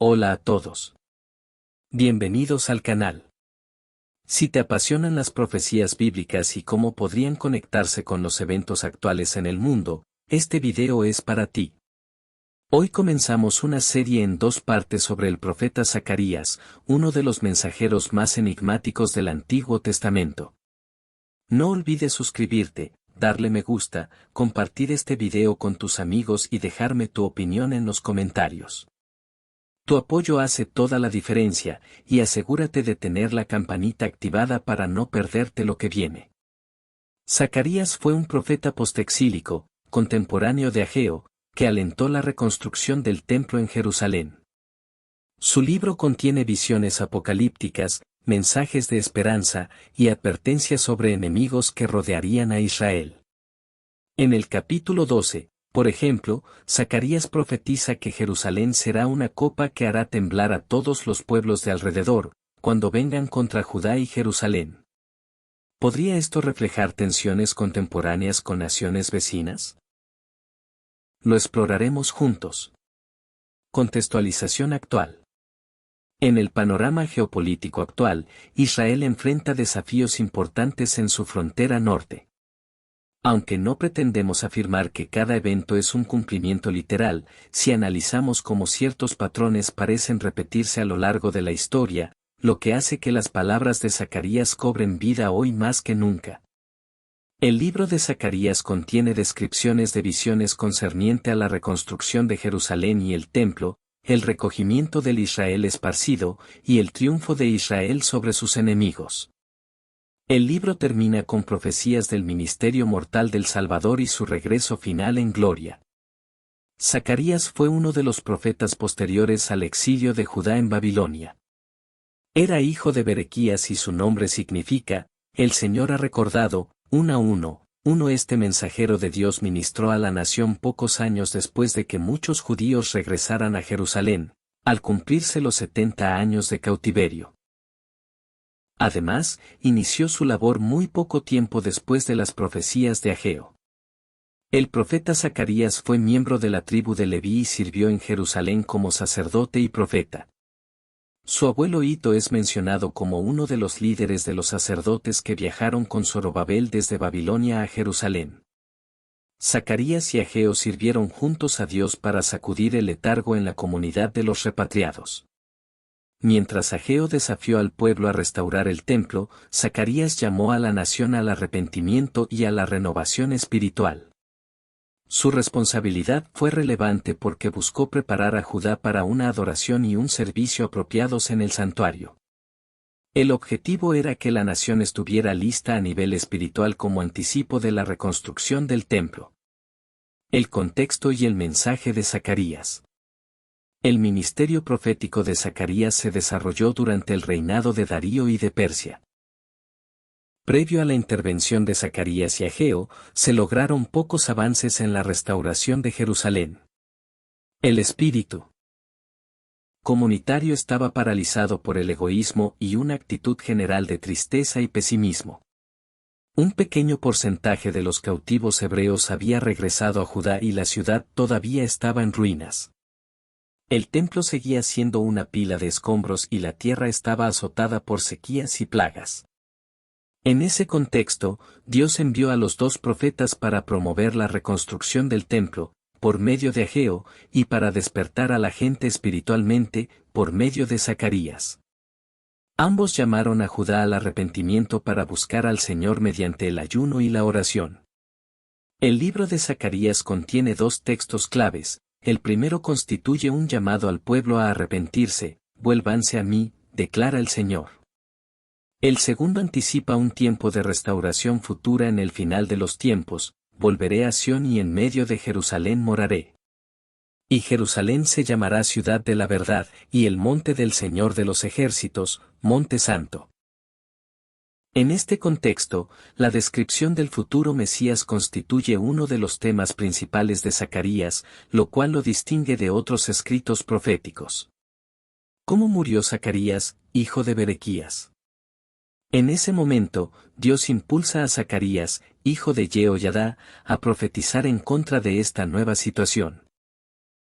Hola a todos. Bienvenidos al canal. Si te apasionan las profecías bíblicas y cómo podrían conectarse con los eventos actuales en el mundo, este video es para ti. Hoy comenzamos una serie en 2 partes sobre el profeta Zacarías, uno de los mensajeros más enigmáticos del Antiguo Testamento. No olvides suscribirte, darle me gusta, compartir este video con tus amigos y dejarme tu opinión en los comentarios. Tu apoyo hace toda la diferencia, y asegúrate de tener la campanita activada para no perderte lo que viene. Zacarías fue un profeta postexílico, contemporáneo de Ageo, que alentó la reconstrucción del templo en Jerusalén. Su libro contiene visiones apocalípticas, mensajes de esperanza y advertencias sobre enemigos que rodearían a Israel. En el capítulo 12, por ejemplo, Zacarías profetiza que Jerusalén será una copa que hará temblar a todos los pueblos de alrededor, cuando vengan contra Judá y Jerusalén. ¿Podría esto reflejar tensiones contemporáneas con naciones vecinas? Lo exploraremos juntos. Contextualización actual. En el panorama geopolítico actual, Israel enfrenta desafíos importantes en su frontera norte. Aunque no pretendemos afirmar que cada evento es un cumplimiento literal, si analizamos cómo ciertos patrones parecen repetirse a lo largo de la historia, lo que hace que las palabras de Zacarías cobren vida hoy más que nunca. El libro de Zacarías contiene descripciones de visiones concerniente a la reconstrucción de Jerusalén y el templo, el recogimiento del Israel esparcido, y el triunfo de Israel sobre sus enemigos. El libro termina con profecías del ministerio mortal del Salvador y su regreso final en gloria. Zacarías fue uno de los profetas posteriores al exilio de Judá en Babilonia. Era hijo de Berequías y su nombre significa, el Señor ha recordado, 1:1. Este mensajero de Dios ministró a la nación pocos años después de que muchos judíos regresaran a Jerusalén, al cumplirse los 70 años de cautiverio. Además, inició su labor muy poco tiempo después de las profecías de Ageo. El profeta Zacarías fue miembro de la tribu de Leví y sirvió en Jerusalén como sacerdote y profeta. Su abuelo Ito es mencionado como uno de los líderes de los sacerdotes que viajaron con Zorobabel desde Babilonia a Jerusalén. Zacarías y Ageo sirvieron juntos a Dios para sacudir el letargo en la comunidad de los repatriados. Mientras Ageo desafió al pueblo a restaurar el templo, Zacarías llamó a la nación al arrepentimiento y a la renovación espiritual. Su responsabilidad fue relevante porque buscó preparar a Judá para una adoración y un servicio apropiados en el santuario. El objetivo era que la nación estuviera lista a nivel espiritual como anticipo de la reconstrucción del templo. El contexto y el mensaje de Zacarías. El ministerio profético de Zacarías se desarrolló durante el reinado de Darío y de Persia. Previo a la intervención de Zacarías y Ageo, se lograron pocos avances en la restauración de Jerusalén. El espíritu comunitario estaba paralizado por el egoísmo y una actitud general de tristeza y pesimismo. Un pequeño porcentaje de los cautivos hebreos había regresado a Judá y la ciudad todavía estaba en ruinas. El templo seguía siendo una pila de escombros y la tierra estaba azotada por sequías y plagas. En ese contexto, Dios envió a los 2 profetas para promover la reconstrucción del templo, por medio de Ageo, y para despertar a la gente espiritualmente, por medio de Zacarías. Ambos llamaron a Judá al arrepentimiento para buscar al Señor mediante el ayuno y la oración. El libro de Zacarías contiene 2 textos claves. El primero constituye un llamado al pueblo a arrepentirse, vuélvanse a mí, declara el Señor. El segundo anticipa un tiempo de restauración futura en el final de los tiempos, volveré a Sión y en medio de Jerusalén moraré. Y Jerusalén se llamará ciudad de la verdad, y el monte del Señor de los ejércitos, monte santo. En este contexto, la descripción del futuro Mesías constituye uno de los temas principales de Zacarías, lo cual lo distingue de otros escritos proféticos. ¿Cómo murió Zacarías, hijo de Berequías? En ese momento, Dios impulsa a Zacarías, hijo de Jehoiada, a profetizar en contra de esta nueva situación.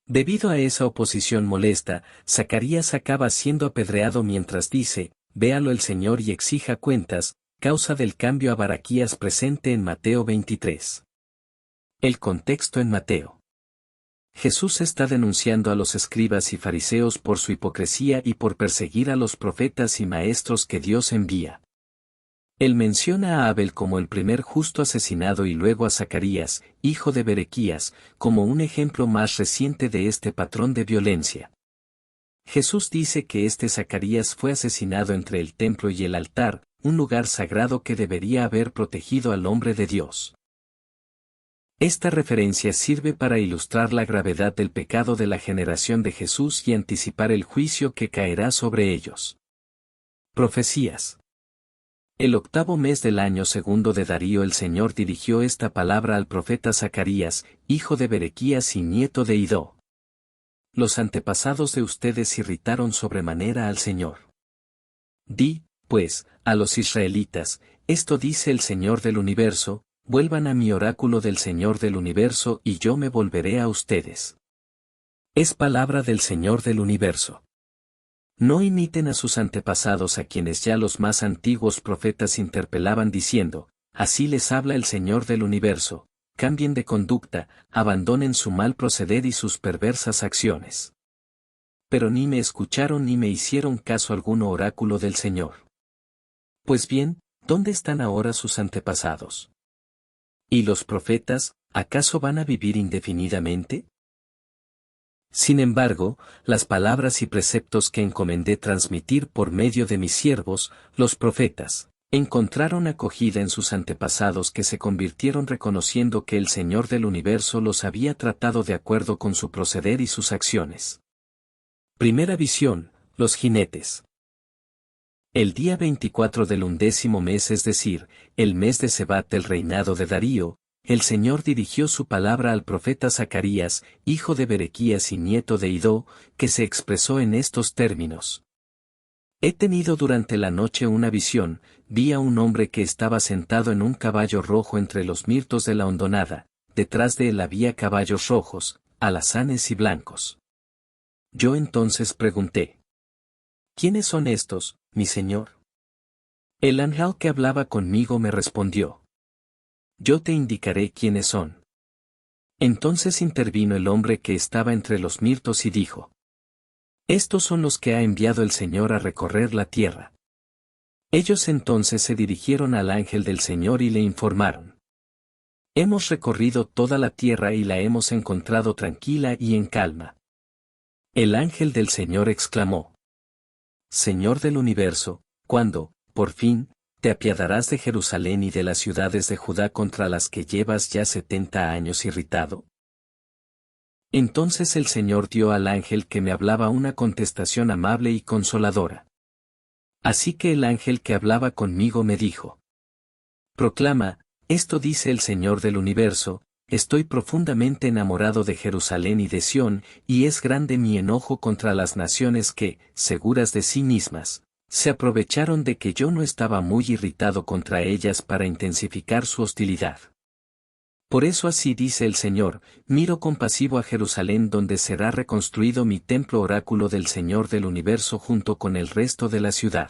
Debido a esa oposición molesta, Zacarías acaba siendo apedreado mientras dice, véalo el Señor y exija cuentas, causa del cambio a Baraquías presente en Mateo 23. El contexto en Mateo. Jesús está denunciando a los escribas y fariseos por su hipocresía y por perseguir a los profetas y maestros que Dios envía. Él menciona a Abel como el primer justo asesinado y luego a Zacarías, hijo de Berequías, como un ejemplo más reciente de este patrón de violencia. Jesús dice que este Zacarías fue asesinado entre el templo y el altar, un lugar sagrado que debería haber protegido al hombre de Dios. Esta referencia sirve para ilustrar la gravedad del pecado de la generación de Jesús y anticipar el juicio que caerá sobre ellos. Profecías. El octavo mes del año segundo de Darío el Señor dirigió esta palabra al profeta Zacarías, hijo de Berequías y nieto de Idó. Los antepasados de ustedes irritaron sobremanera al Señor. Di, pues, a los israelitas, esto dice el Señor del universo, vuelvan a mi oráculo del Señor del universo y yo me volveré a ustedes. Es palabra del Señor del universo. No imiten a sus antepasados a quienes ya los más antiguos profetas interpelaban diciendo, así les habla el Señor del universo, cambien de conducta, abandonen su mal proceder y sus perversas acciones. Pero ni me escucharon ni me hicieron caso alguno oráculo del Señor. Pues bien, ¿dónde están ahora sus antepasados? ¿Y los profetas, acaso van a vivir indefinidamente? Sin embargo, las palabras y preceptos que encomendé transmitir por medio de mis siervos, los profetas, encontraron acogida en sus antepasados que se convirtieron reconociendo que el Señor del universo los había tratado de acuerdo con su proceder y sus acciones. Primera visión, los jinetes. El día 24 del 11º mes, es decir, el mes de Sebat del reinado de Darío, el Señor dirigió su palabra al profeta Zacarías, hijo de Berequías y nieto de Idó, que se expresó en estos términos. He tenido durante la noche una visión, vi a un hombre que estaba sentado en un caballo rojo entre los mirtos de la hondonada, detrás de él había caballos rojos, alazanes y blancos. Yo entonces pregunté: ¿quiénes son estos, mi señor? El ángel que hablaba conmigo me respondió: yo te indicaré quiénes son. Entonces intervino el hombre que estaba entre los mirtos y dijo: estos son los que ha enviado el Señor a recorrer la tierra. Ellos entonces se dirigieron al ángel del Señor y le informaron: hemos recorrido toda la tierra y la hemos encontrado tranquila y en calma. El ángel del Señor exclamó: Señor del universo, ¿cuándo, por fin, te apiadarás de Jerusalén y de las ciudades de Judá contra las que llevas ya 70 años irritado? Entonces el Señor dio al ángel que me hablaba una contestación amable y consoladora. Así que el ángel que hablaba conmigo me dijo: proclama, esto dice el Señor del universo, estoy profundamente enamorado de Jerusalén y de Sión, y es grande mi enojo contra las naciones que, seguras de sí mismas, se aprovecharon de que yo no estaba muy irritado contra ellas para intensificar su hostilidad. Por eso así dice el Señor, miro compasivo a Jerusalén donde será reconstruido mi templo oráculo del Señor del universo junto con el resto de la ciudad.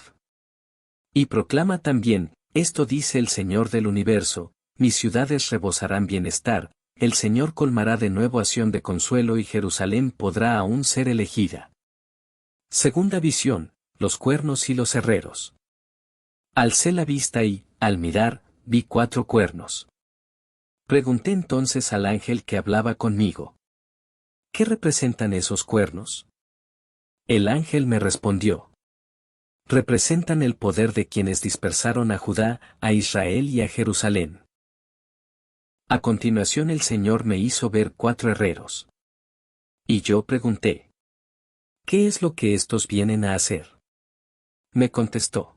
Y proclama también, esto dice el Señor del universo, mis ciudades rebosarán bienestar, el Señor colmará de nuevo a Sión de consuelo y Jerusalén podrá aún ser elegida. Segunda visión, los cuernos y los herreros. Alcé la vista y, al mirar, vi 4 cuernos. Pregunté entonces al ángel que hablaba conmigo: ¿qué representan esos cuernos? El ángel me respondió: representan el poder de quienes dispersaron a Judá, a Israel y a Jerusalén. A continuación el Señor me hizo ver 4 herreros. Y yo pregunté: ¿qué es lo que estos vienen a hacer? Me contestó: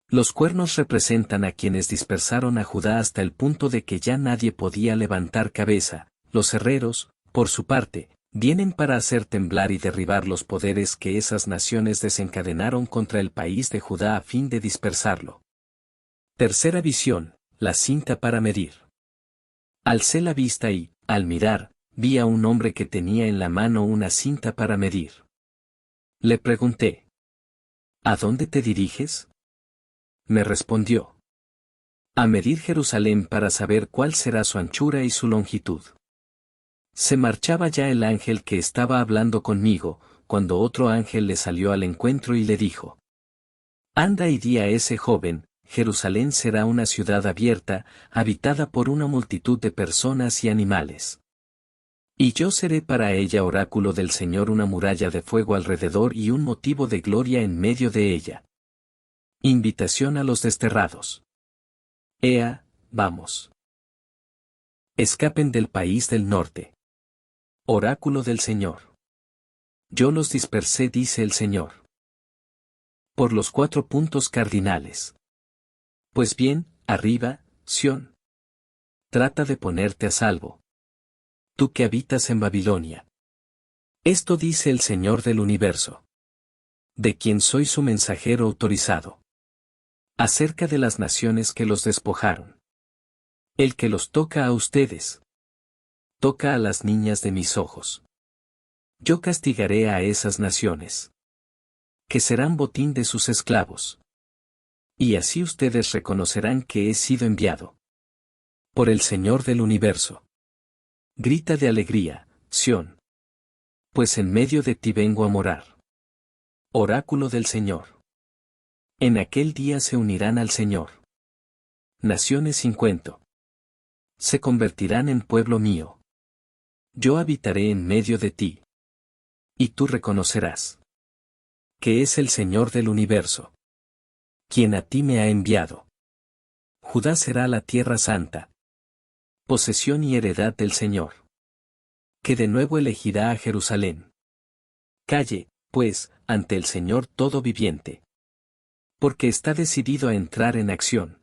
los cuernos representan a quienes dispersaron a Judá hasta el punto de que ya nadie podía levantar cabeza. Los herreros, por su parte, vienen para hacer temblar y derribar los poderes que esas naciones desencadenaron contra el país de Judá a fin de dispersarlo. Tercera visión, la cinta para medir. Alcé la vista y, al mirar, vi a un hombre que tenía en la mano una cinta para medir. Le pregunté: ¿A dónde te diriges? Me respondió: a medir Jerusalén para saber cuál será su anchura y su longitud. Se marchaba ya el ángel que estaba hablando conmigo, cuando otro ángel le salió al encuentro y le dijo: anda y di a ese joven, Jerusalén será una ciudad abierta, habitada por una multitud de personas y animales. Y yo seré para ella oráculo del Señor, una muralla de fuego alrededor y un motivo de gloria en medio de ella. Invitación a los desterrados. Ea, vamos. Escapen del país del norte. Oráculo del Señor. Yo los dispersé, dice el Señor. Por los 4 puntos cardinales. Pues bien, arriba, Sión. Trata de ponerte a salvo. Tú que habitas en Babilonia. Esto dice el Señor del universo, de quien soy su mensajero autorizado. Acerca de las naciones que los despojaron. El que los toca a ustedes. Toca a las niñas de mis ojos. Yo castigaré a esas naciones, que serán botín de sus esclavos. Y así ustedes reconocerán que he sido enviado por el Señor del universo. Grita de alegría, Sión. Pues en medio de ti vengo a morar. Oráculo del Señor. En aquel día se unirán al Señor naciones sin cuento. Se convertirán en pueblo mío. Yo habitaré en medio de ti. Y tú reconocerás que es el Señor del universo, quien a ti me ha enviado. Judá será la tierra santa, posesión y heredad del Señor, que de nuevo elegirá a Jerusalén. Calle, pues, ante el Señor todo viviente, porque está decidido a entrar en acción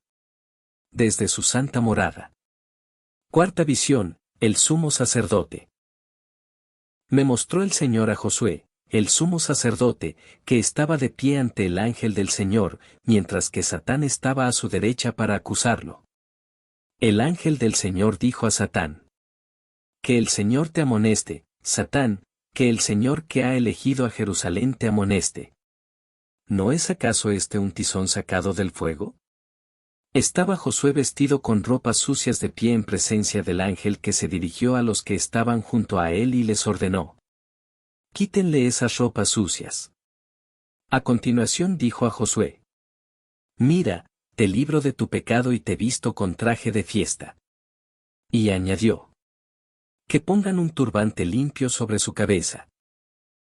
desde su santa morada. Cuarta visión, el sumo sacerdote. Me mostró el Señor a Josué, el sumo sacerdote, que estaba de pie ante el ángel del Señor, mientras que Satán estaba a su derecha para acusarlo. El ángel del Señor dijo a Satán: que el Señor te amoneste, Satán, que el Señor que ha elegido a Jerusalén te amoneste. ¿No es acaso este un tizón sacado del fuego? Estaba Josué vestido con ropas sucias de pie en presencia del ángel, que se dirigió a los que estaban junto a él y les ordenó: quítenle esas ropas sucias. A continuación dijo a Josué: mira, te libro de tu pecado y te visto con traje de fiesta. Y añadió: que pongan un turbante limpio sobre su cabeza.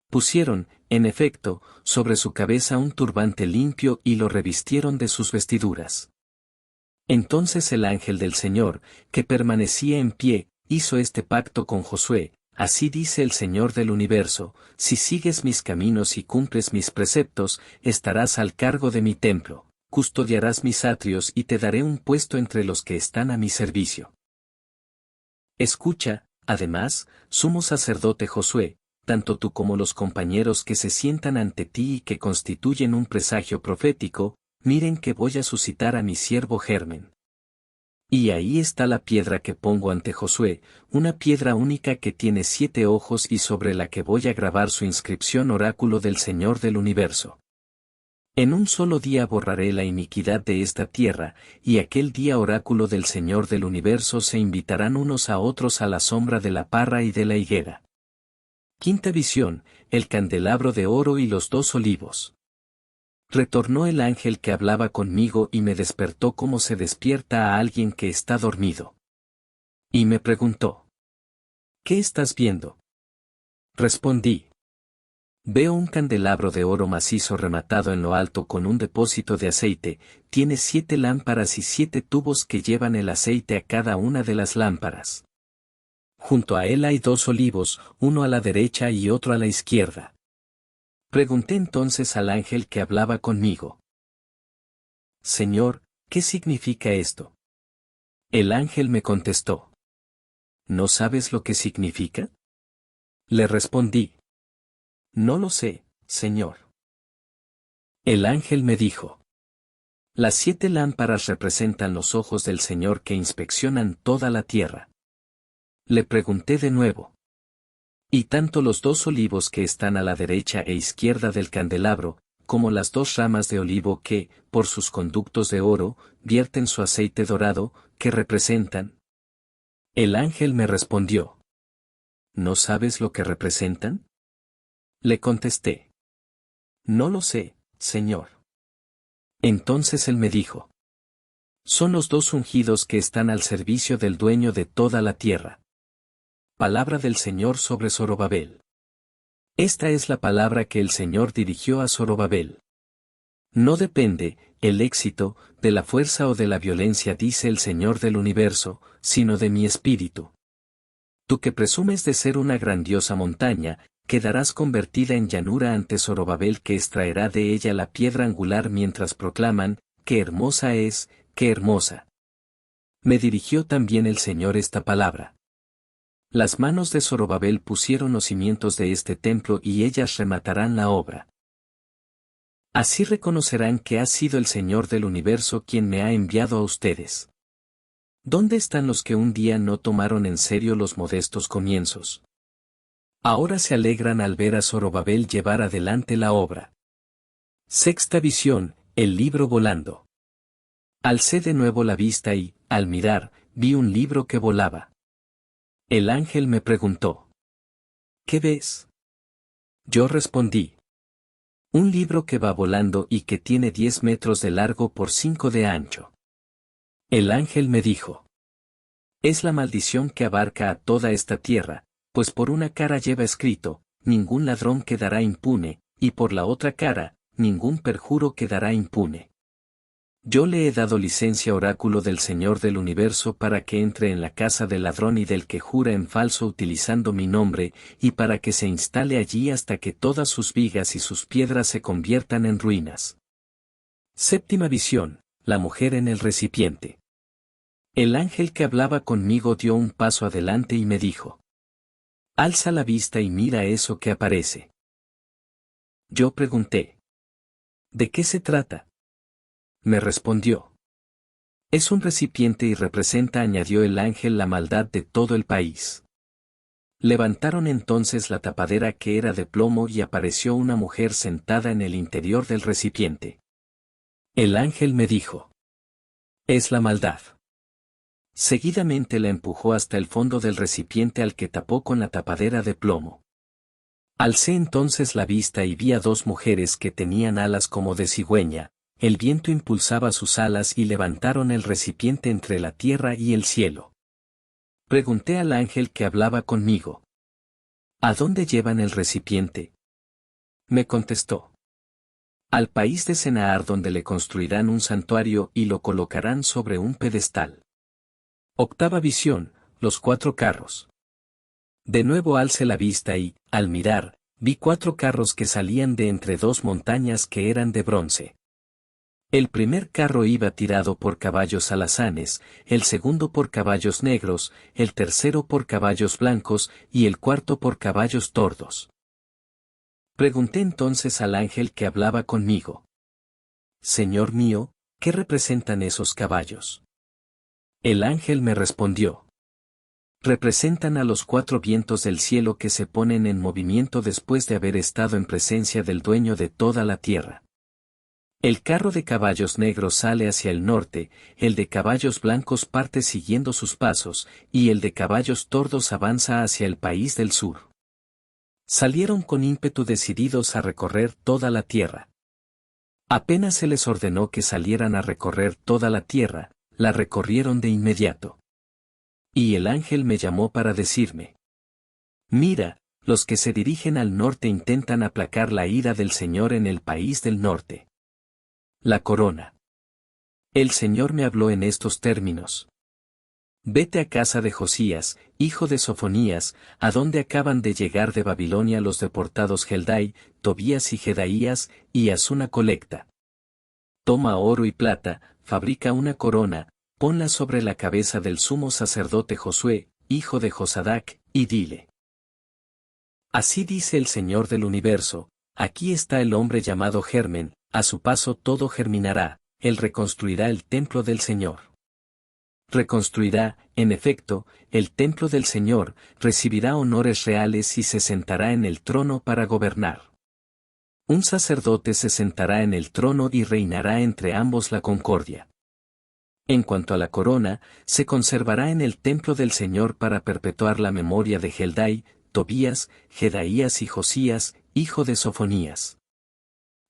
Pusieron, en efecto, sobre su cabeza un turbante limpio y lo revistieron de sus vestiduras. Entonces el ángel del Señor, que permanecía en pie, hizo este pacto con Josué: así dice el Señor del universo, si sigues mis caminos y cumples mis preceptos, estarás al cargo de mi templo, custodiarás mis atrios y te daré un puesto entre los que están a mi servicio. Escucha, además, sumo sacerdote Josué, tanto tú como los compañeros que se sientan ante ti y que constituyen un presagio profético, miren que voy a suscitar a mi siervo Germen. Y ahí está la piedra que pongo ante Josué, una piedra única que tiene 7 ojos y sobre la que voy a grabar su inscripción: oráculo del Señor del universo. En un solo día borraré la iniquidad de esta tierra, y aquel día, oráculo del Señor del universo, se invitarán unos a otros a la sombra de la parra y de la higuera. Quinta visión, el candelabro de oro y los 2 olivos. Retornó el ángel que hablaba conmigo y me despertó como se despierta a alguien que está dormido. Y me preguntó: ¿qué estás viendo? Respondí: veo un candelabro de oro macizo rematado en lo alto con un depósito de aceite, tiene 7 lámparas y 7 tubos que llevan el aceite a cada una de las lámparas. Junto a él hay 2 olivos, uno a la derecha y otro a la izquierda. Pregunté entonces al ángel que hablaba conmigo: Señor, ¿qué significa esto? El ángel me contestó: ¿no sabes lo que significa? Le respondí: no lo sé, Señor. El ángel me dijo: las 7 lámparas representan los ojos del Señor que inspeccionan toda la tierra. Le pregunté de nuevo. Y tanto los dos olivos que están a la derecha e izquierda del candelabro, como las dos ramas de olivo que, por sus conductos de oro, vierten su aceite dorado, ¿qué representan? El ángel me respondió. ¿No sabes lo que representan? Le contesté. No lo sé, Señor. Entonces él me dijo. Son los dos ungidos que están al servicio del dueño de toda la tierra. Palabra del Señor sobre Zorobabel. Esta es la palabra que el Señor dirigió a Zorobabel. No depende, el éxito, de la fuerza o de la violencia, dice el Señor del universo, sino de mi espíritu. Tú que presumes de ser una grandiosa montaña, quedarás convertida en llanura ante Zorobabel, que extraerá de ella la piedra angular mientras proclaman, ¡qué hermosa es, qué hermosa! Me dirigió también el Señor esta palabra. Las manos de Zorobabel pusieron los cimientos de este templo y ellas rematarán la obra. Así reconocerán que ha sido el Señor del universo quien me ha enviado a ustedes. ¿Dónde están los que un día no tomaron en serio los modestos comienzos? Ahora se alegran al ver a Zorobabel llevar adelante la obra. Sexta visión, el libro volando. Alcé de nuevo la vista y, al mirar, vi un libro que volaba. El ángel me preguntó. ¿Qué ves? Yo respondí. Un libro que va volando y que tiene 10 metros de largo por 5 de ancho. El ángel me dijo. Es la maldición que abarca a toda esta tierra, pues por una cara lleva escrito, ningún ladrón quedará impune, y por la otra cara, ningún perjuro quedará impune. Yo le he dado licencia, oráculo del Señor del universo, para que entre en la casa del ladrón y del que jura en falso utilizando mi nombre, y para que se instale allí hasta que todas sus vigas y sus piedras se conviertan en ruinas. Séptima visión, la mujer en el recipiente. El ángel que hablaba conmigo dio un paso adelante y me dijo. Alza la vista y mira eso que aparece. Yo pregunté. ¿De qué se trata? Me respondió. Es un recipiente y representa, añadió el ángel, la maldad de todo el país. Levantaron entonces la tapadera que era de plomo y apareció una mujer sentada en el interior del recipiente. El ángel me dijo. Es la maldad. Seguidamente la empujó hasta el fondo del recipiente al que tapó con la tapadera de plomo. Alcé entonces la vista y vi a dos mujeres que tenían alas como de cigüeña. El viento impulsaba sus alas y levantaron el recipiente entre la tierra y el cielo. Pregunté al ángel que hablaba conmigo. ¿A dónde llevan el recipiente? Me contestó. Al país de Senaar, donde le construirán un santuario y lo colocarán sobre un pedestal. Octava visión, los 4 carros. De nuevo alcé la vista y, al mirar, vi 4 carros que salían de entre 2 montañas que eran de bronce. El primer carro iba tirado por caballos alazanes, el segundo por caballos negros, el tercero por caballos blancos y el cuarto por caballos tordos. Pregunté entonces al ángel que hablaba conmigo. Señor mío, ¿qué representan esos caballos? El ángel me respondió. Representan a los 4 vientos del cielo que se ponen en movimiento después de haber estado en presencia del dueño de toda la tierra. El carro de caballos negros sale hacia el norte, el de caballos blancos parte siguiendo sus pasos, y el de caballos tordos avanza hacia el país del sur. Salieron con ímpetu decididos a recorrer toda la tierra. Apenas se les ordenó que salieran a recorrer toda la tierra, la recorrieron de inmediato. Y el ángel me llamó para decirme. Mira, los que se dirigen al norte intentan aplacar la ira del Señor en el país del norte. La corona. El Señor me habló en estos términos. Vete a casa de Josías, hijo de Sofonías, a donde acaban de llegar de Babilonia los deportados Heldai, Tobías y Jedaías, y haz una colecta. Toma oro y plata, fabrica una corona, ponla sobre la cabeza del sumo sacerdote Josué, hijo de Josadac, y dile. Así dice el Señor del universo, aquí está el hombre llamado Germen, a su paso todo germinará, él reconstruirá el templo del Señor. Reconstruirá, en efecto, el templo del Señor, recibirá honores reales y se sentará en el trono para gobernar. Un sacerdote se sentará en el trono y reinará entre ambos la concordia. En cuanto a la corona, se conservará en el templo del Señor para perpetuar la memoria de Heldai, Tobías, Jedaías y Josías, hijo de Sofonías.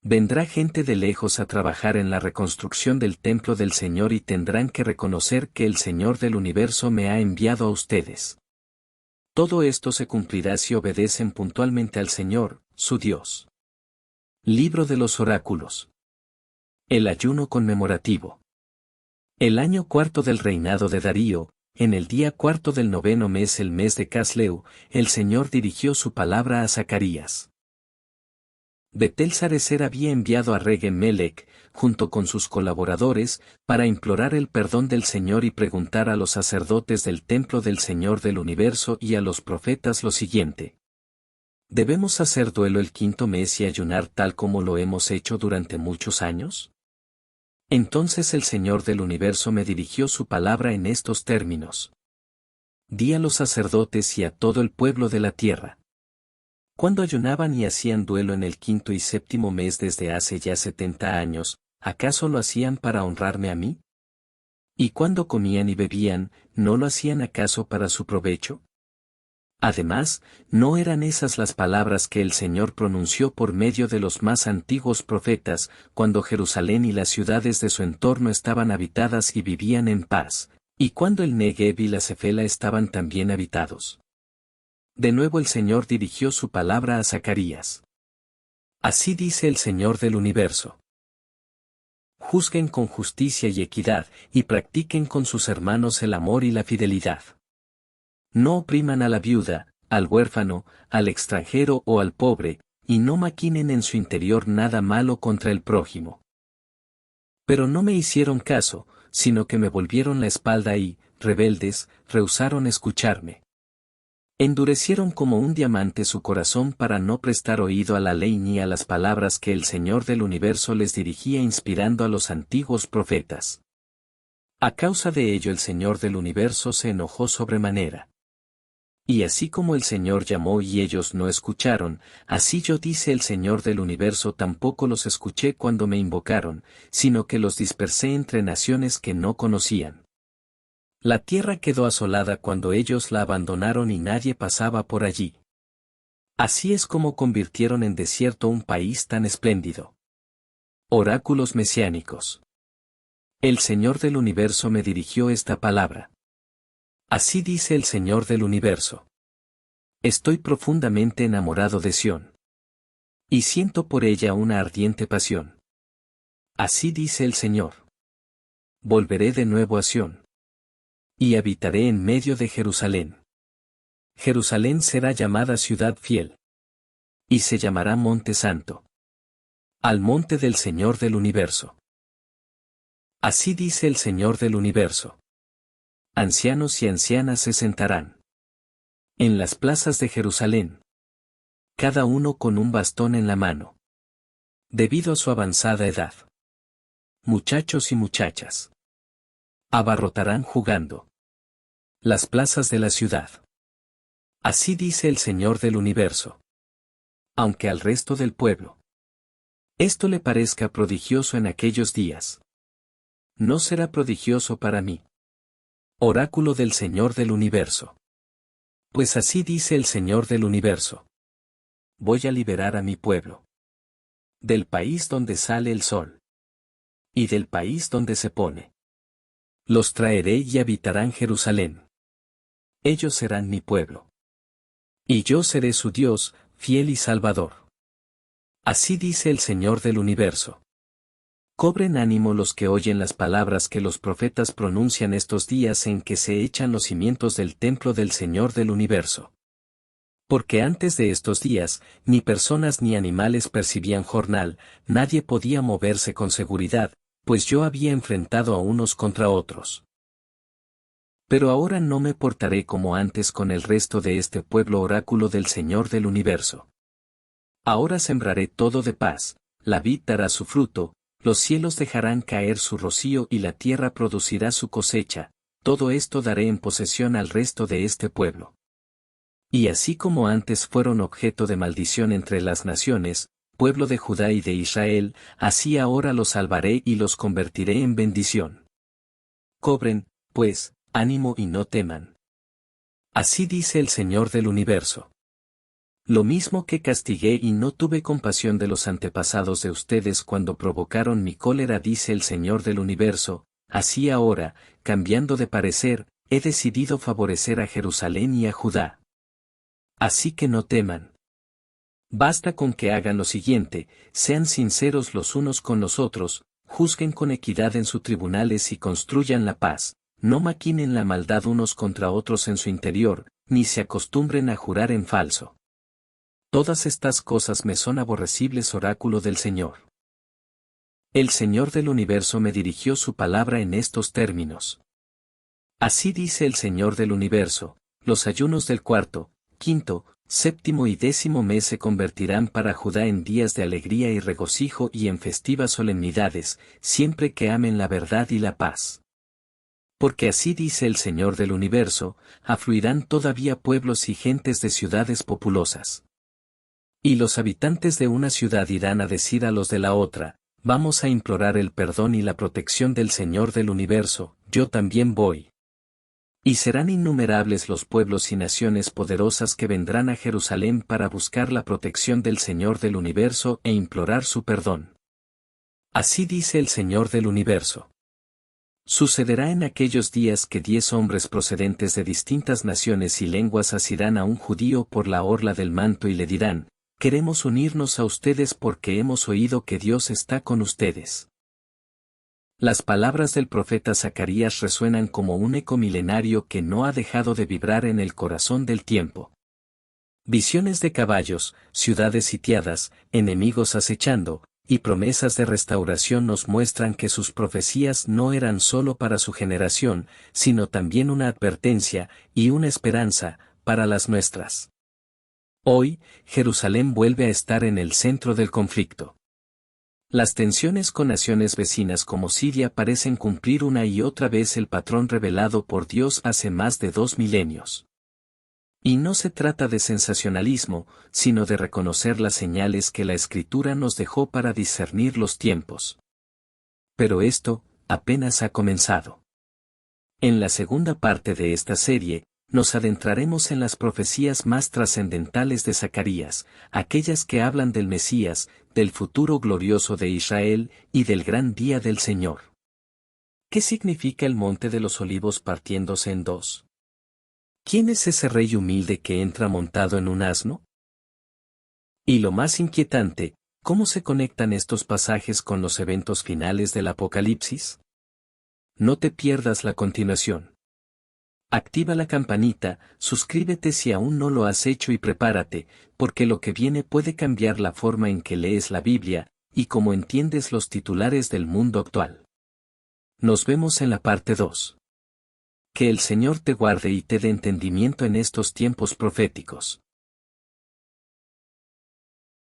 Vendrá gente de lejos a trabajar en la reconstrucción del templo del Señor y tendrán que reconocer que el Señor del universo me ha enviado a ustedes. Todo esto se cumplirá si obedecen puntualmente al Señor, su Dios. Libro de los Oráculos. El ayuno conmemorativo. El año cuarto del reinado de Darío, en el día cuarto del noveno mes, el mes de Casleu, el Señor dirigió su palabra a Zacarías. Betel-Sarecer había enviado a Rege-Melech, junto con sus colaboradores, para implorar el perdón del Señor y preguntar a los sacerdotes del templo del Señor del universo y a los profetas lo siguiente. ¿Debemos hacer duelo el quinto mes y ayunar tal como lo hemos hecho durante muchos años? Entonces el Señor del universo me dirigió su palabra en estos términos. Di a los sacerdotes y a todo el pueblo de la tierra. Cuando ayunaban y hacían duelo en el quinto y séptimo mes desde hace ya 70 años, ¿acaso lo hacían para honrarme a mí? ¿Y cuando comían y bebían, no lo hacían acaso para su provecho? Además, ¿no eran esas las palabras que el Señor pronunció por medio de los más antiguos profetas, cuando Jerusalén y las ciudades de su entorno estaban habitadas y vivían en paz, y cuando el Negev y la Cefela estaban también habitados? De nuevo el Señor dirigió su palabra a Zacarías. Así dice el Señor del universo. Juzguen con justicia y equidad, y practiquen con sus hermanos el amor y la fidelidad. No opriman a la viuda, al huérfano, al extranjero o al pobre, y no maquinen en su interior nada malo contra el prójimo. Pero no me hicieron caso, sino que me volvieron la espalda y, rebeldes, rehusaron escucharme. Endurecieron como un diamante su corazón para no prestar oído a la ley ni a las palabras que el Señor del universo les dirigía inspirando a los antiguos profetas. A causa de ello el Señor del universo se enojó sobremanera. Y así como el Señor llamó y ellos no escucharon, así yo dice el Señor del universo tampoco los escuché cuando me invocaron, sino que los dispersé entre naciones que no conocían. La tierra quedó asolada cuando ellos la abandonaron y nadie pasaba por allí. Así es como convirtieron en desierto un país tan espléndido. Oráculos mesiánicos. El Señor del universo me dirigió esta palabra. Así dice el Señor del universo. Estoy profundamente enamorado de Sión. Y siento por ella una ardiente pasión. Así dice el Señor. Volveré de nuevo a Sión. Y habitaré en medio de Jerusalén. Jerusalén será llamada ciudad fiel. Y se llamará Monte Santo. Al monte del Señor del universo. Así dice el Señor del universo. Ancianos y ancianas se sentarán. En las plazas de Jerusalén. Cada uno con un bastón en la mano. Debido a su avanzada edad. Muchachos y muchachas. Abarrotarán jugando las plazas de la ciudad. Así dice el Señor del universo. Aunque al resto del pueblo esto le parezca prodigioso en aquellos días, no será prodigioso para mí. Oráculo del Señor del universo. Pues así dice el Señor del universo. Voy a liberar a mi pueblo. Del país donde sale el sol. Y del país donde se pone. Los traeré y habitarán Jerusalén. Ellos serán mi pueblo. Y yo seré su Dios, fiel y salvador. Así dice el Señor del universo. Cobren ánimo los que oyen las palabras que los profetas pronuncian estos días en que se echan los cimientos del templo del Señor del universo. Porque antes de estos días, ni personas ni animales percibían jornal, nadie podía moverse con seguridad, pues yo había enfrentado a unos contra otros. Pero ahora no me portaré como antes con el resto de este pueblo, oráculo del Señor del universo. Ahora sembraré todo de paz, la vid dará su fruto, los cielos dejarán caer su rocío y la tierra producirá su cosecha, todo esto daré en posesión al resto de este pueblo. Y así como antes fueron objeto de maldición entre las naciones, pueblo de Judá y de Israel, así ahora los salvaré y los convertiré en bendición. Cobren, pues, ánimo y no teman. Así dice el Señor del universo. Lo mismo que castigué y no tuve compasión de los antepasados de ustedes cuando provocaron mi cólera, dice el Señor del universo, así ahora, cambiando de parecer, he decidido favorecer a Jerusalén y a Judá. Así que no teman. Basta con que hagan lo siguiente: sean sinceros los unos con los otros, juzguen con equidad en sus tribunales y construyan la paz, no maquinen la maldad unos contra otros en su interior, ni se acostumbren a jurar en falso. Todas estas cosas me son aborrecibles, oráculo del Señor. El Señor del universo me dirigió su palabra en estos términos. Así dice el Señor del universo: los ayunos del cuarto, quinto, séptimo y décimo mes se convertirán para Judá en días de alegría y regocijo y en festivas solemnidades, siempre que amen la verdad y la paz. Porque así dice el Señor del universo, afluirán todavía pueblos y gentes de ciudades populosas. Y los habitantes de una ciudad irán a decir a los de la otra: vamos a implorar el perdón y la protección del Señor del universo, yo también voy. Y serán innumerables los pueblos y naciones poderosas que vendrán a Jerusalén para buscar la protección del Señor del universo e implorar su perdón. Así dice el Señor del universo. Sucederá en aquellos días que 10 hombres procedentes de distintas naciones y lenguas asirán a un judío por la orla del manto y le dirán: queremos unirnos a ustedes porque hemos oído que Dios está con ustedes. Las palabras del profeta Zacarías resuenan como un eco milenario que no ha dejado de vibrar en el corazón del tiempo. Visiones de caballos, ciudades sitiadas, enemigos acechando, y promesas de restauración nos muestran que sus profecías no eran solo para su generación, sino también una advertencia y una esperanza para las nuestras. Hoy, Jerusalén vuelve a estar en el centro del conflicto. Las tensiones con naciones vecinas como Siria parecen cumplir una y otra vez el patrón revelado por Dios hace más de 2 milenios. Y no se trata de sensacionalismo, sino de reconocer las señales que la Escritura nos dejó para discernir los tiempos. Pero esto apenas ha comenzado. En la segunda parte de esta serie, nos adentraremos en las profecías más trascendentales de Zacarías, aquellas que hablan del Mesías, del futuro glorioso de Israel y del gran día del Señor. ¿Qué significa el monte de los olivos partiéndose en dos? ¿Quién es ese rey humilde que entra montado en un asno? Y lo más inquietante, ¿cómo se conectan estos pasajes con los eventos finales del Apocalipsis? No te pierdas la continuación. Activa la campanita, suscríbete si aún no lo has hecho y prepárate, porque lo que viene puede cambiar la forma en que lees la Biblia, y cómo entiendes los titulares del mundo actual. Nos vemos en la parte 2. Que el Señor te guarde y te dé entendimiento en estos tiempos proféticos.